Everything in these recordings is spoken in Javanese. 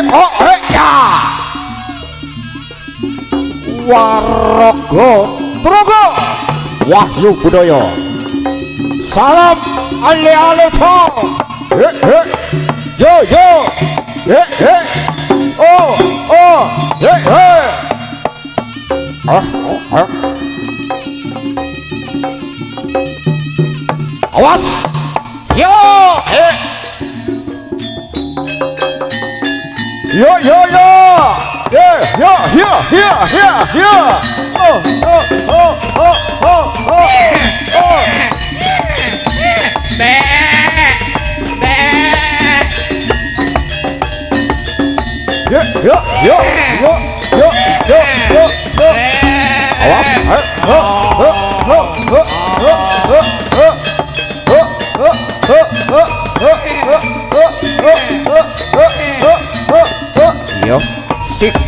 ya Waraga Traga Wahyu Budaya salam ale-ale cong yo yo oh awas yo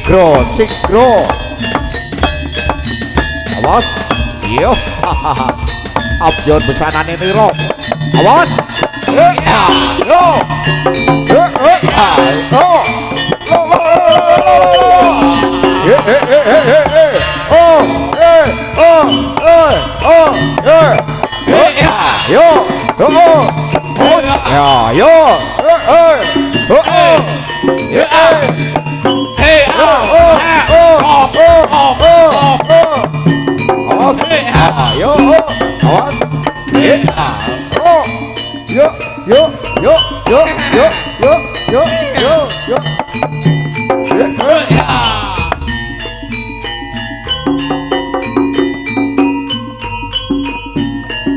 yo sigro awas yo abjor besanane niro awas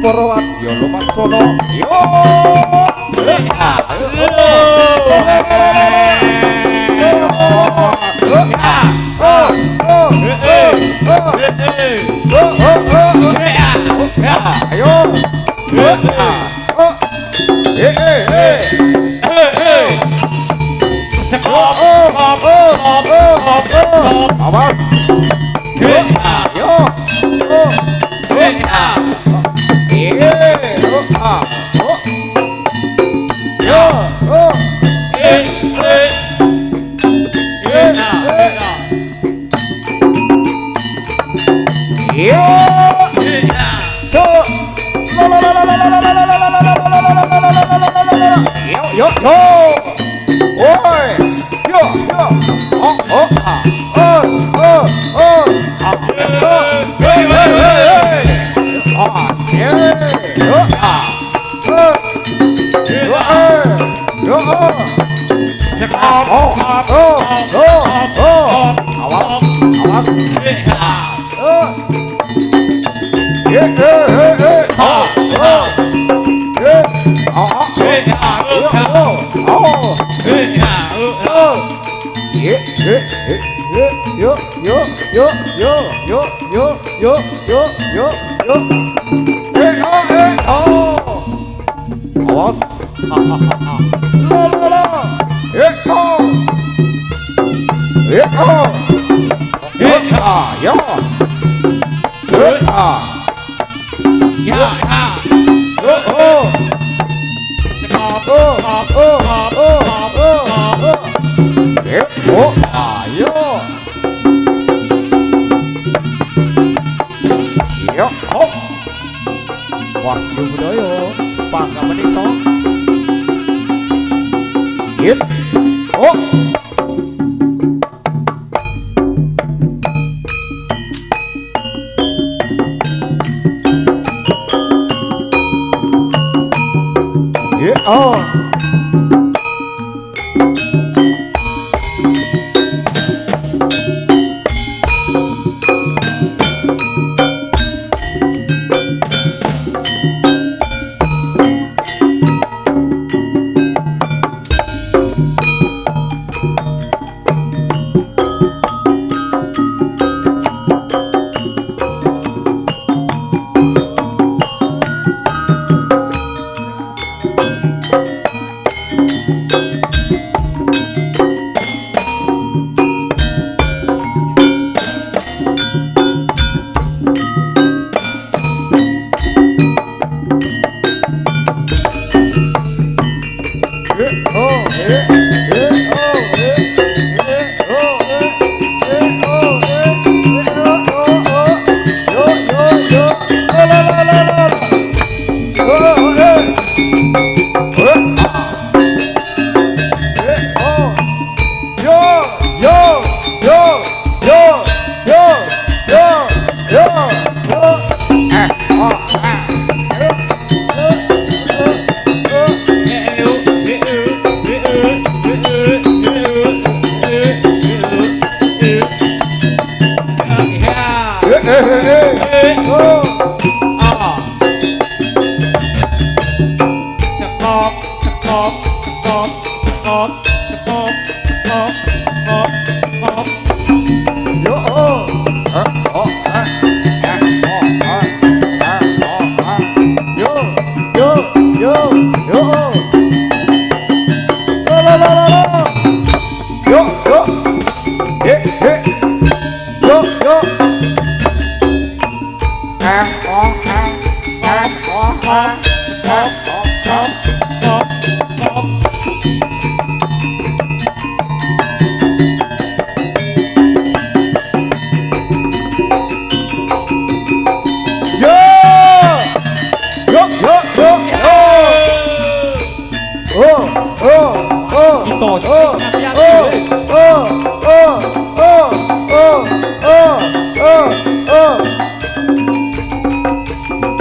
Purwadya lumaksana yo Wahyu Budaya panggamane cong yit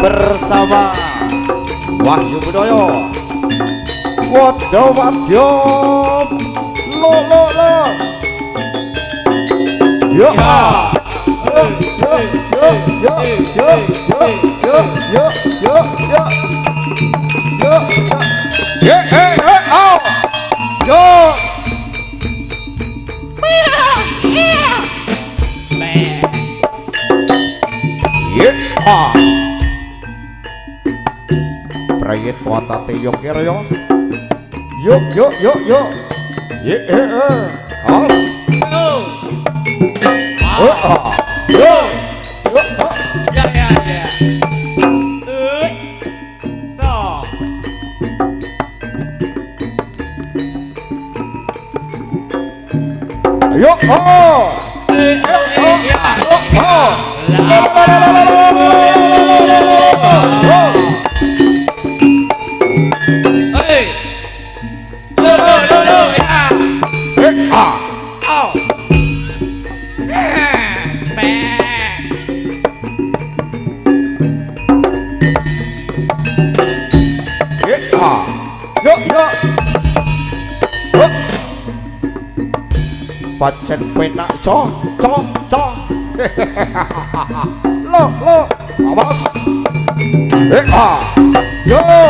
bersama Wahyu Budoyo Wodo Wadyo lo yo Prayit watate yo kira yo. Yo. As. Yo. Ya. So. Yo. Pacen penak cong lo awas yo oh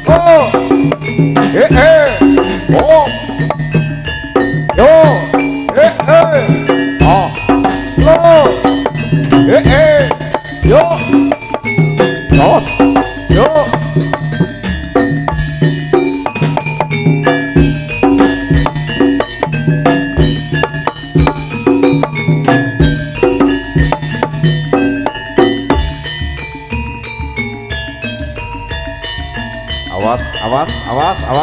oh yo lo yo awas yo awas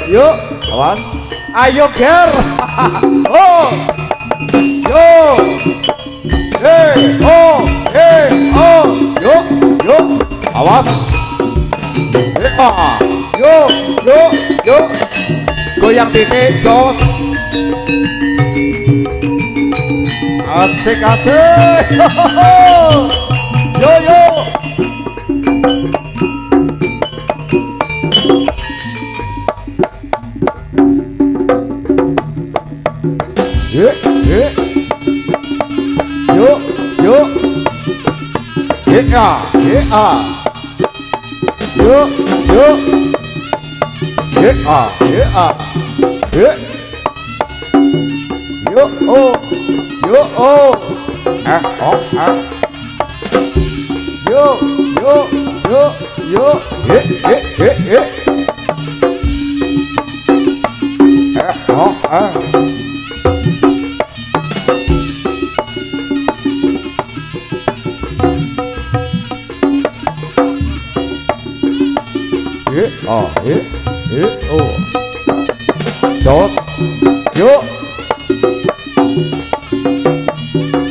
yo awas ayo ger oh yo yo awas yo goyang dikit jos asik asik. Yo yo. Yo yo yo. Yeah yeah. Yo yo. Yeah yeah. Yeah. Yo oh. Yo oh. Oh yo yo yo yo oh oh Jos yuk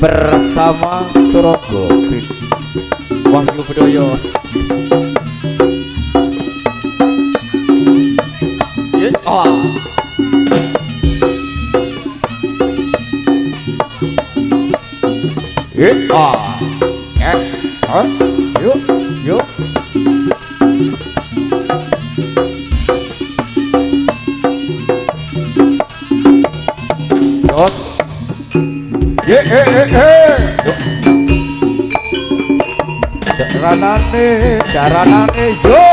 bersama Turonggo Wahyu Bedoyo. Yuk yuk Jos Jaranane yo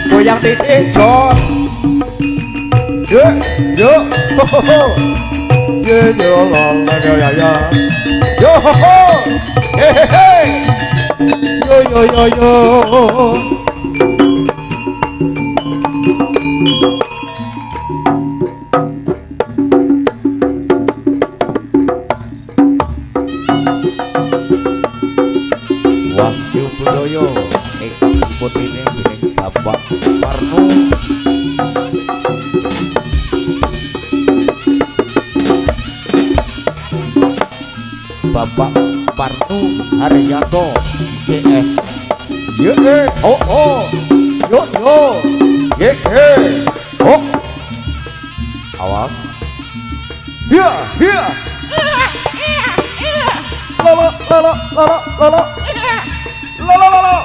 goyang titik Jos yo yo yo yo Wahyu Bedoyo ingkang putine dening Bapak Parno Bapak Parno Haryanto CS. Ye oh oh yo yo ye oh awas ya ya lolo lolo lolo lolo lolo lolo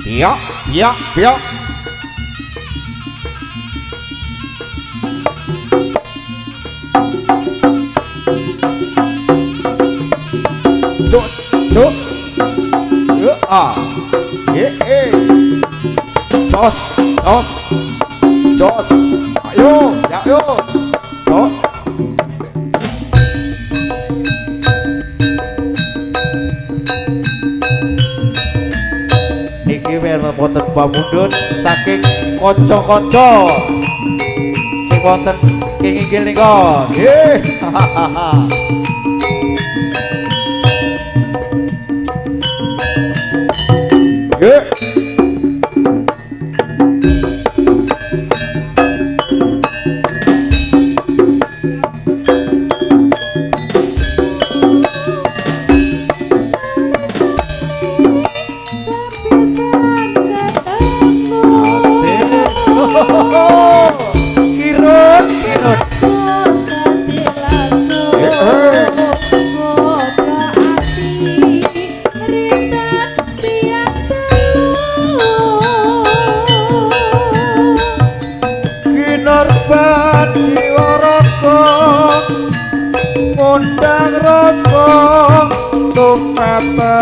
ya ya ya Cuk yo ye jos jos jos ayo ya yo jos niki wonten pamundhut saking kanca-kanca sing wonten ing inggil nika nggih. Nggih. Undang rasa tumete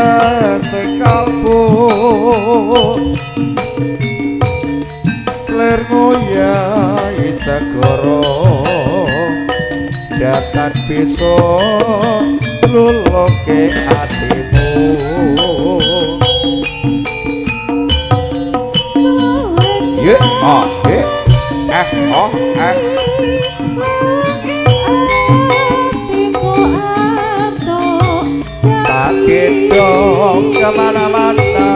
sing kalbu lir ngoyahi segara datan bisa luluke atimu ye oh Gendong kemana-mana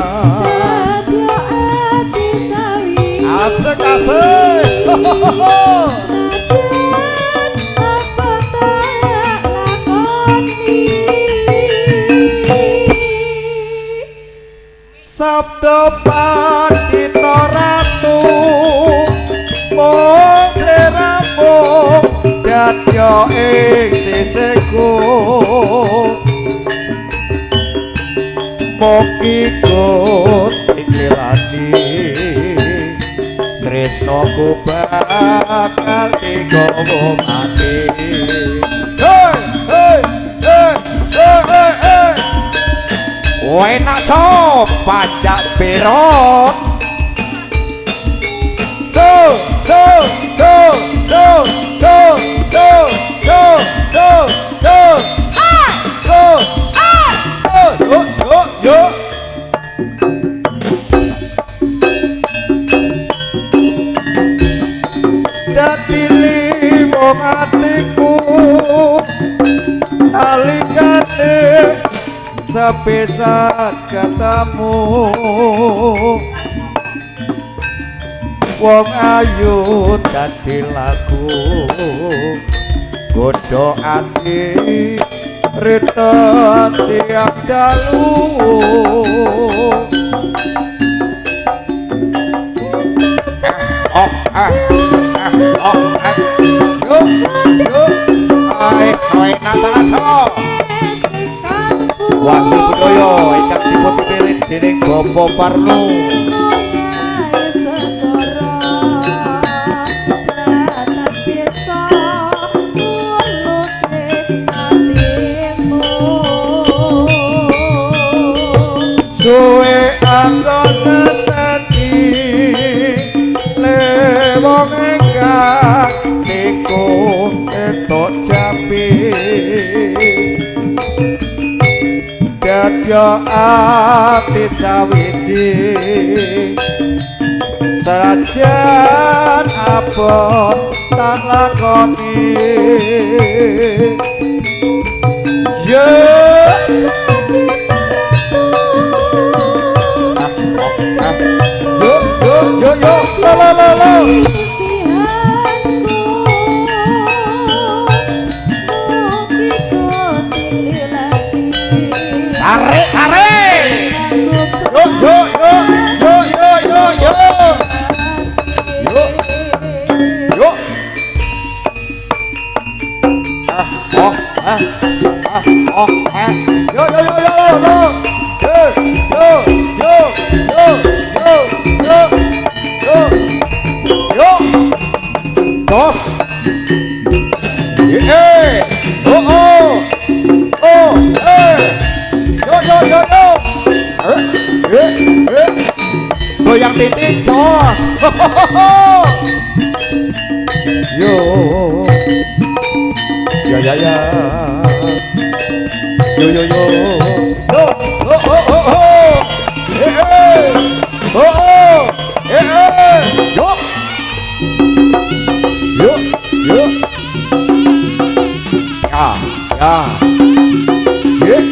asik-asik sabda pandita ratu mung sira sedya ing sisihku mugi Gusti nglilani tresnaku bakal digawa mati. Hei hei hei hei hei enak cok pajak berot so so so so so so so so so ah so ah so yo yo yo dadi limong atiku nalikane sepisah katamu wong ayu dadi laku godho ati retot siap dalu kowe natalaco Wakil budaya ingkang dipun dening Bapak Parno suwe anggon tadi lewong engkang niku entuk jambi dadya ati sawiji serajan abot tak lakoni yo yo yo la la la la tarik tarik yo yo yo yo yo yo yo yo yo yo yo yo yo yo dos oh oh oh yo yo yo yo goyang titik jos yo ya ya ya yo yo yo oh oh oh oh oh oh oh yo yo yo ya ya oh oh ah ah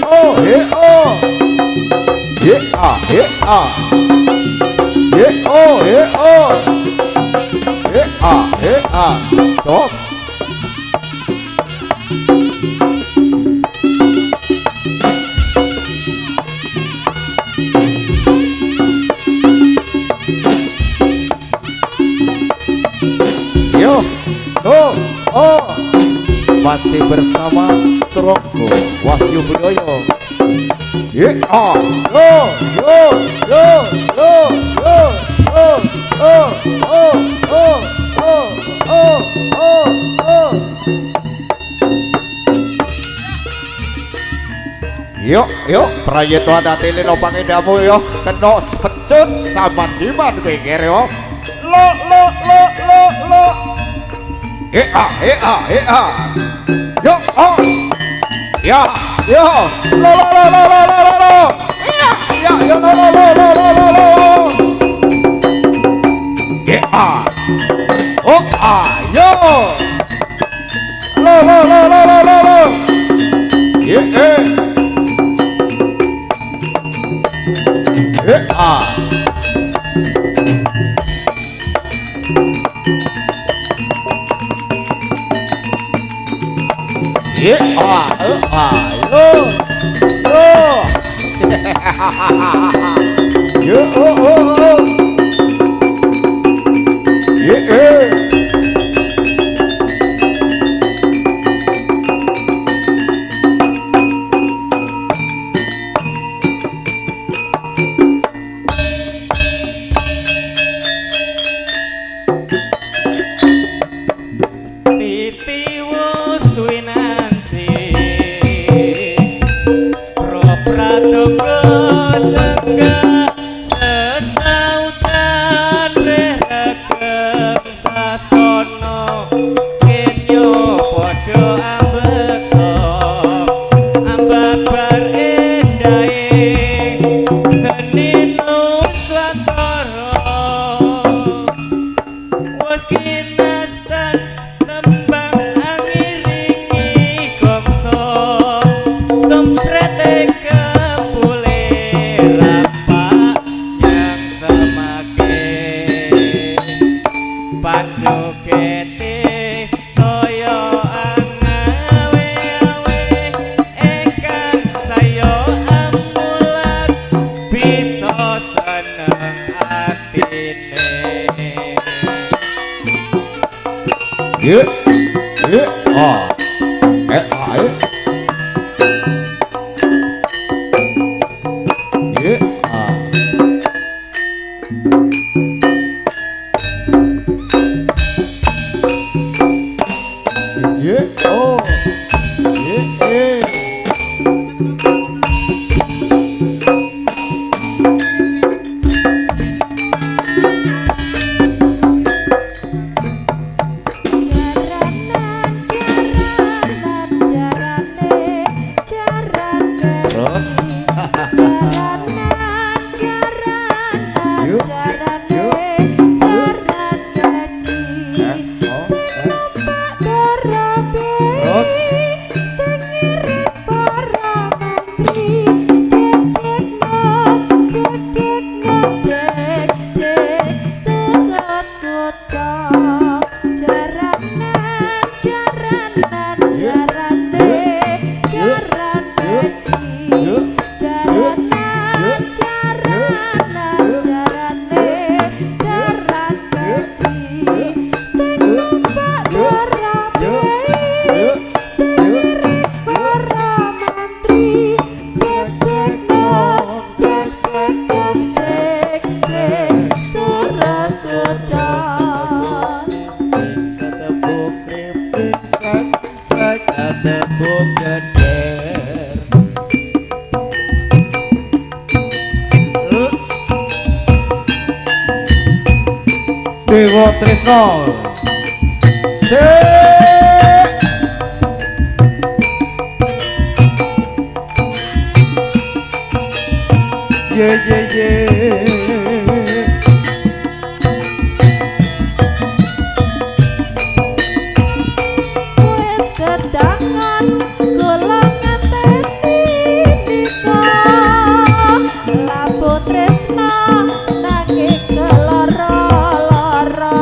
oh ah stop yo oh masih bersama Tronggo Wahyu Budaya yo yo yo yo yo yo oh oh oh oh oh oh oh oh yuk yuk prayeto hati lino pangedamu yo kena pecut sama diman pikir yo lo yo oh ya yo lo ya yo lo oh yo lo Witiwo suwinanci Pradonga sengga sesautan rehageng sasono kenyo podo ambekso ambabar endahe seni nuswatara wes kinastan nembang angiringi gongso semprete Panjogete saya angawe-awe engkang saya amulat bisa seneng atine Ye ah ye ah Yeah, oh, yeah. Dewa Tresno se ye wes kedangan kula ngenteni nika labu tresno nanging keloro-loro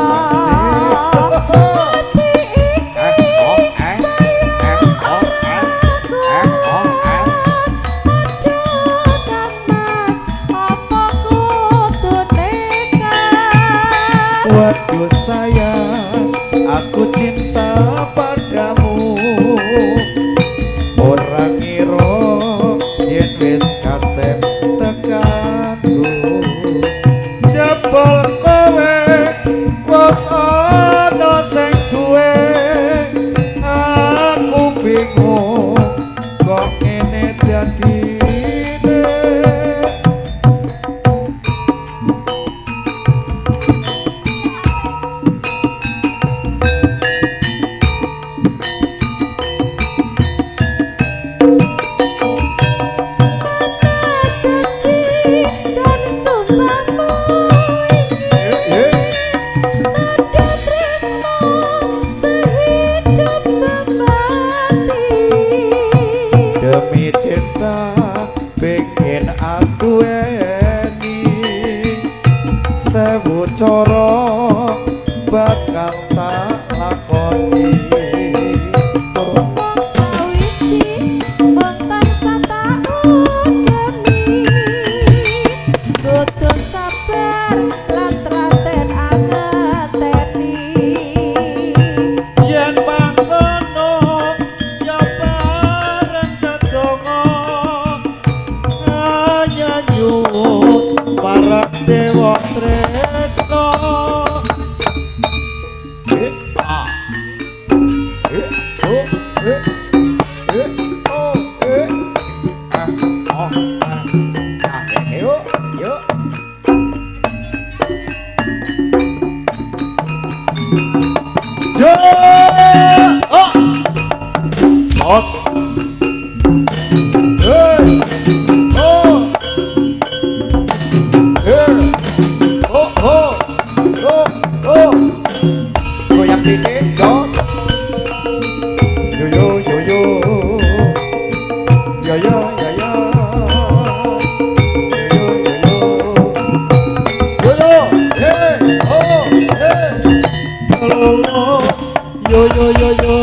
budaya.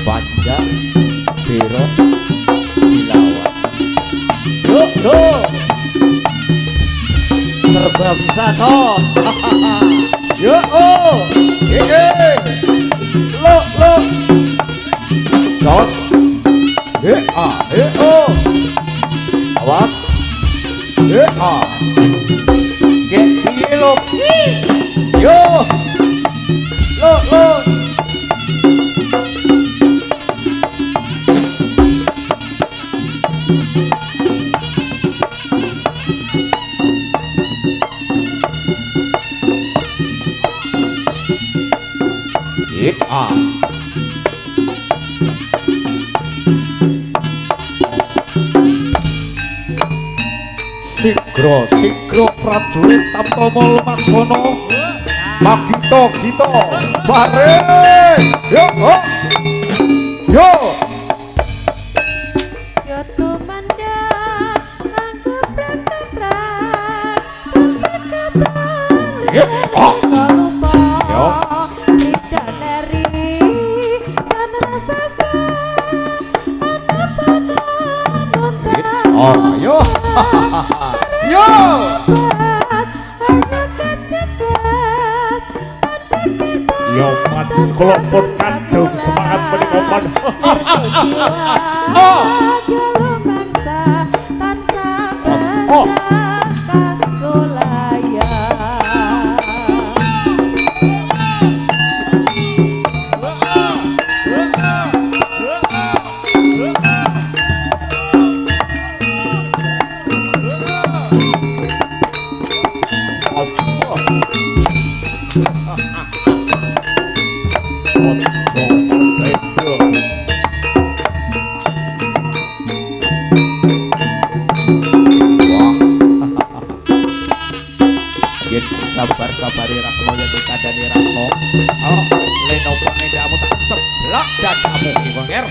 Banja Biro Dilawan. Yo serba bisa toh. Yo lo jos awas get piye lo yo lo Sigro prajurit Tamtama Lumaksono Magito bareng yo Yo tumandang gebrak-gebrak tempat kata lupa tidak dari sana sasa anak pakan yo yo yo man kelompok kandung semangat menikopan mangsa tansah kasulaya kabari Ratno yang dikandani Ratno leno pengendamu tak seblak dadamu Iwanger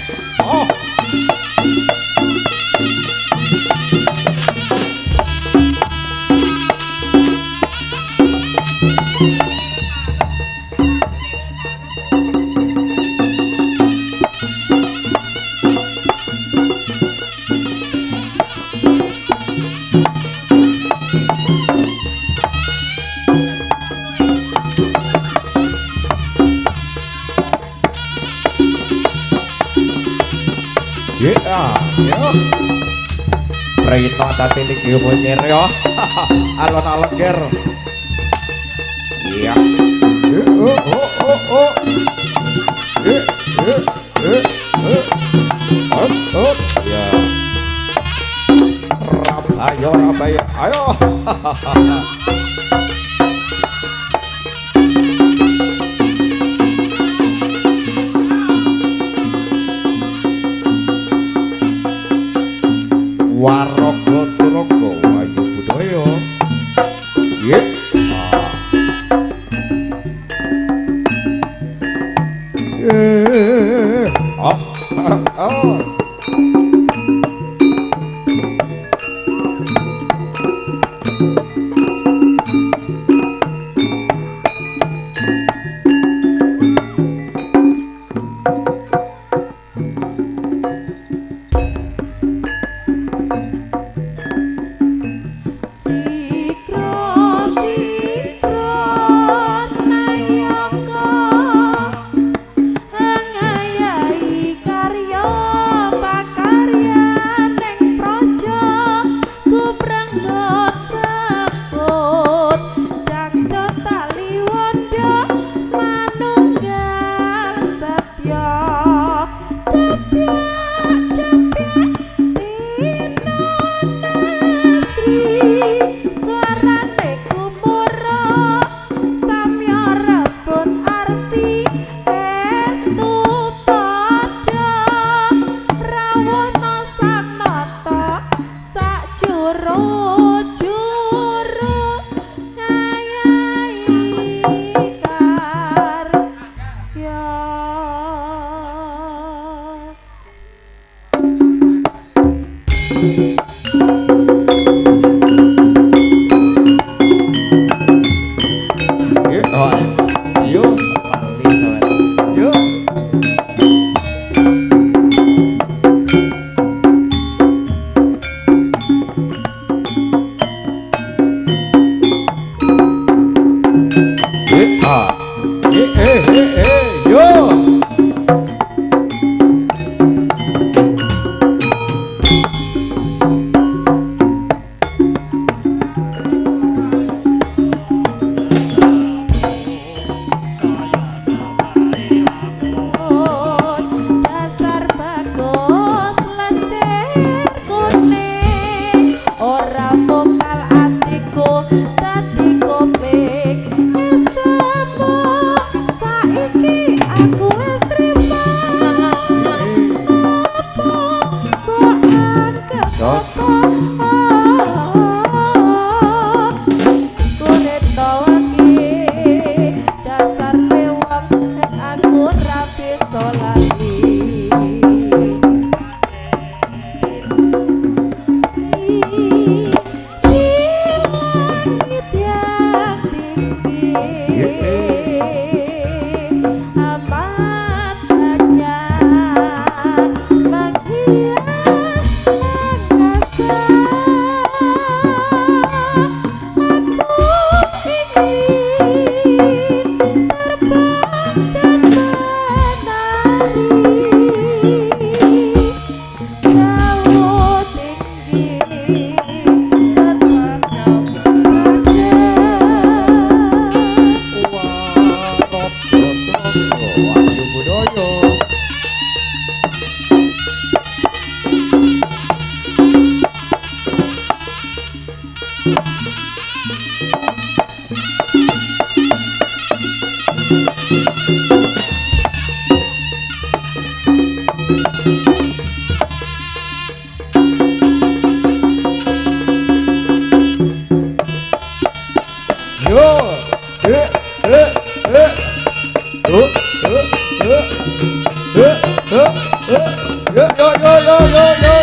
Prayitno tatilik ilmu nyer yo alon-alon ger iya ya Rabaya ayo Warogo Turogo Wayu Budaya Yo. Dasar bagus lencer kuning ora mokal atiku dadi kopik semua saiki aku wis trima kok anggap kulit tawaki dasar lewat aku rapi solali langit yang tinggi amat banyak menghias angkasa aku ingin terbang dan menari jauh tinggi tetapnya berada. Wahyu Budoyo. Yo. Yo. Yo. Yo. Yo. Yo. Yo. Yo. Yo.